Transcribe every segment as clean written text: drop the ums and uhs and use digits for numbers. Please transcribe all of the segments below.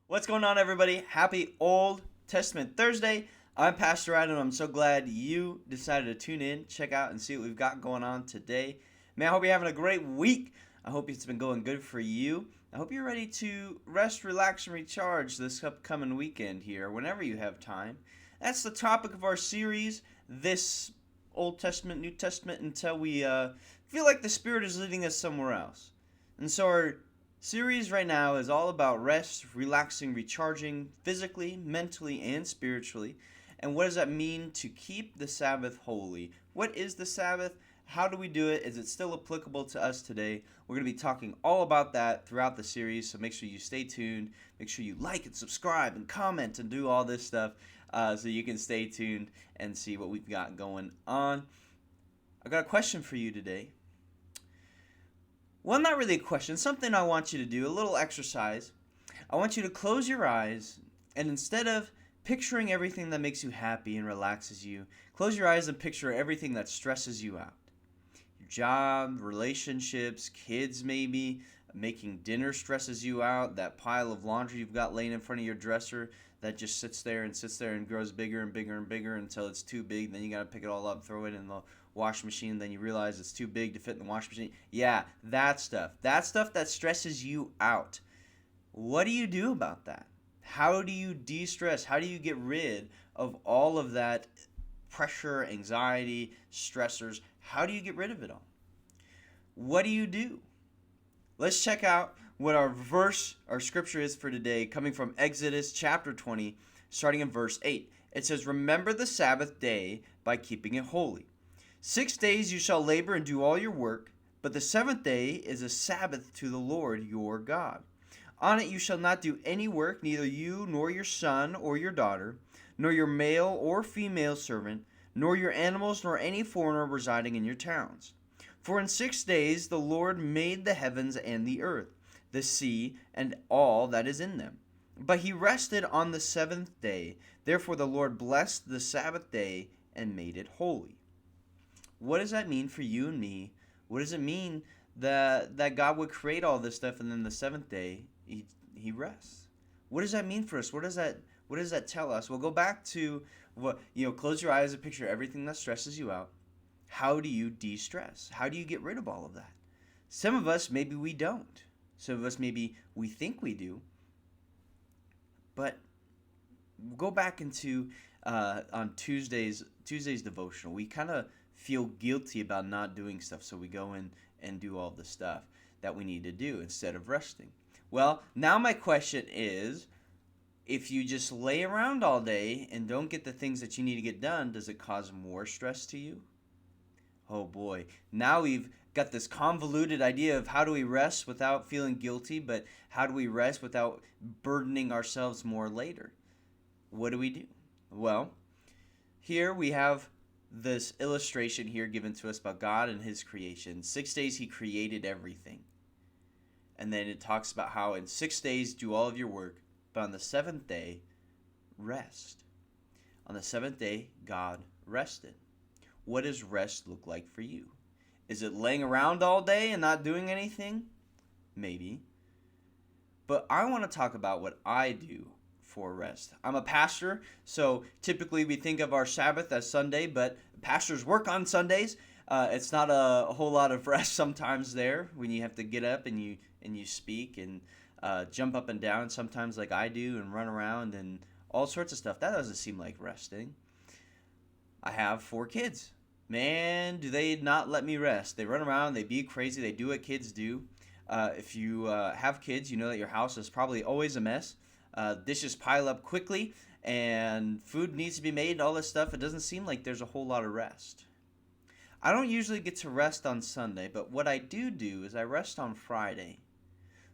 What's going on, everybody? Happy Old Testament Thursday. I'm Pastor Adam. I'm so glad you decided to tune in, check out, and see what we've got going on today. Man, I hope you're having a great week. I hope it's been going good for you. I hope you're ready to rest, relax, and recharge this upcoming weekend here, whenever you have time. That's the topic of our series, this Old Testament, New Testament, until we feel like the Spirit is leading us somewhere else. And so our series right now is all about rest, relaxing, recharging physically, mentally, and spiritually. And what does that mean to keep the Sabbath holy? What is the Sabbath? How do we do it? Is it still applicable to us today? We're going to be talking all about that throughout the series, so make sure you stay tuned. Make sure you like and subscribe and comment and do all this stuff so you can stay tuned and see what we've got going on. I got a question for you today. Well, not really a question, something I want you to do, a little exercise. I want you to close your eyes, and instead of picturing everything that makes you happy and relaxes you, close your eyes and picture everything that stresses you out. Your job, relationships, kids maybe, making dinner stresses you out, that pile of laundry you've got laying in front of your dresser that just sits there and grows bigger and bigger and bigger until it's too big. Then you got to pick it all up, throw it in the wash machine, then you realize it's too big to fit in the wash machine. Yeah, that stuff. That stuff that stresses you out. What do you do about that? How do you de-stress? How do you get rid of all of that pressure, anxiety, stressors? How do you get rid of it all? What do you do? Let's check out what our scripture is for today, coming from Exodus chapter 20, starting in verse 8. It says, "Remember the Sabbath day by keeping it holy. 6 days you shall labor and do all your work, but the seventh day is a Sabbath to the Lord your God. On it you shall not do any work, neither you nor your son or your daughter, nor your male or female servant, nor your animals, nor any foreigner residing in your towns. For in 6 days the Lord made the heavens and the earth, the sea, and all that is in them. But he rested on the seventh day. Therefore the Lord blessed the Sabbath day and made it holy." What does that mean for you and me? What does it mean that God would create all this stuff and then the seventh day he rests? What does that mean for us? What does that tell us? Well, go back to close your eyes and picture everything that stresses you out. How do you de-stress? How do you get rid of all of that? Some of us, maybe we don't. Some of us, maybe we think we do. But go back into on Tuesday's devotional. We kind of feel guilty about not doing stuff, so we go in and do all the stuff that we need to do instead of resting. Well, now my question is, if you just lay around all day and don't get the things that you need to get done, does it cause more stress to you? Oh boy, now we've got this convoluted idea of how do we rest without feeling guilty, but how do we rest without burdening ourselves more later? What do? Well, here we have this illustration here given to us by God and his creation. 6 days he created everything. And then it talks about how in 6 days do all of your work, but on the seventh day, rest. On the seventh day, God rested. What does rest look like for you? Is it laying around all day and not doing anything? Maybe. But I want to talk about what I do for rest. I'm a pastor, so typically we think of our Sabbath as Sunday, but pastors work on Sundays. It's not a whole lot of rest sometimes there when you have to get up and you speak and jump up and down sometimes like I do and run around and all sorts of stuff. That doesn't seem like resting. I have 4 kids. Man, do they not let me rest. They run around, they be crazy, they do what kids do. If you have kids, you know that your house is probably always a mess. Dishes pile up quickly, and food needs to be made and all this stuff. It doesn't seem like there's a whole lot of rest. I don't usually get to rest on Sunday, but what I do is I rest on Friday.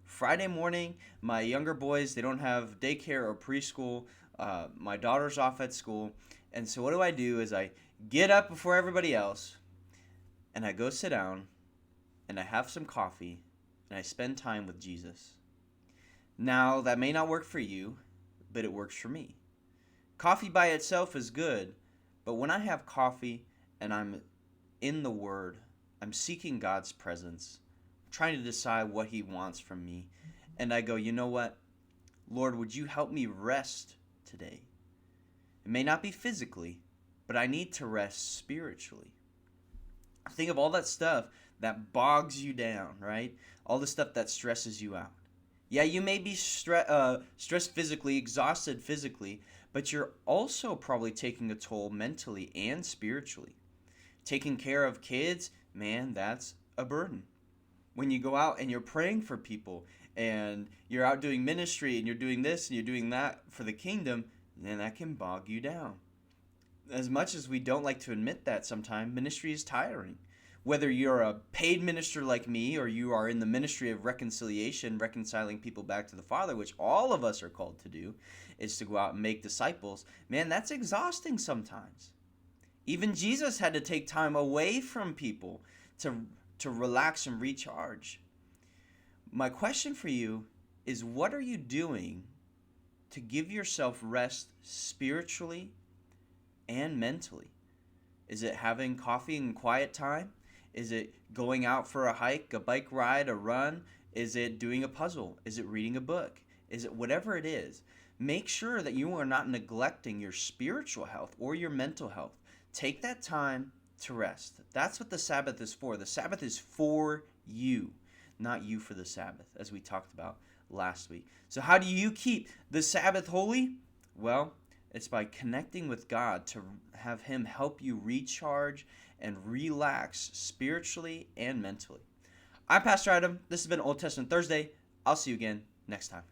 Friday morning, my younger boys, they don't have daycare or preschool. My daughter's off at school. And so what do is I get up before everybody else, and I go sit down, and I have some coffee, and I spend time with Jesus. Now, that may not work for you, but it works for me. Coffee by itself is good, but when I have coffee and I'm in the Word, I'm seeking God's presence, trying to decide what he wants from me, and I go, you know what? Lord, would you help me rest today? It may not be physically, but I need to rest spiritually. Think of all that stuff that bogs you down, right? All the stuff that stresses you out. Yeah, you may be stressed physically, exhausted physically, but you're also probably taking a toll mentally and spiritually. Taking care of kids, man, that's a burden. When you go out and you're praying for people and you're out doing ministry and you're doing this and you're doing that for the kingdom, then that can bog you down. As much as we don't like to admit that sometimes, ministry is tiring. Whether you're a paid minister like me or you are in the ministry of reconciliation, reconciling people back to the Father, which all of us are called to do, is to go out and make disciples, man, that's exhausting sometimes. Even Jesus had to take time away from people to relax and recharge. My question for you is, what are you doing to give yourself rest spiritually and mentally? Is it having coffee and quiet time? Is it going out for a hike, a bike ride, a run? Is it doing a puzzle? Is it reading a book? Is it whatever it is? Make sure that you are not neglecting your spiritual health or your mental health. Take that time to rest. That's what the Sabbath is for. The Sabbath is for you, not you for the Sabbath, as we talked about last week. So how do you keep the Sabbath holy? Well, it's by connecting with God to have Him help you recharge and relax spiritually and mentally. I'm Pastor Adam. This has been Old Testament Thursday. I'll see you again next time.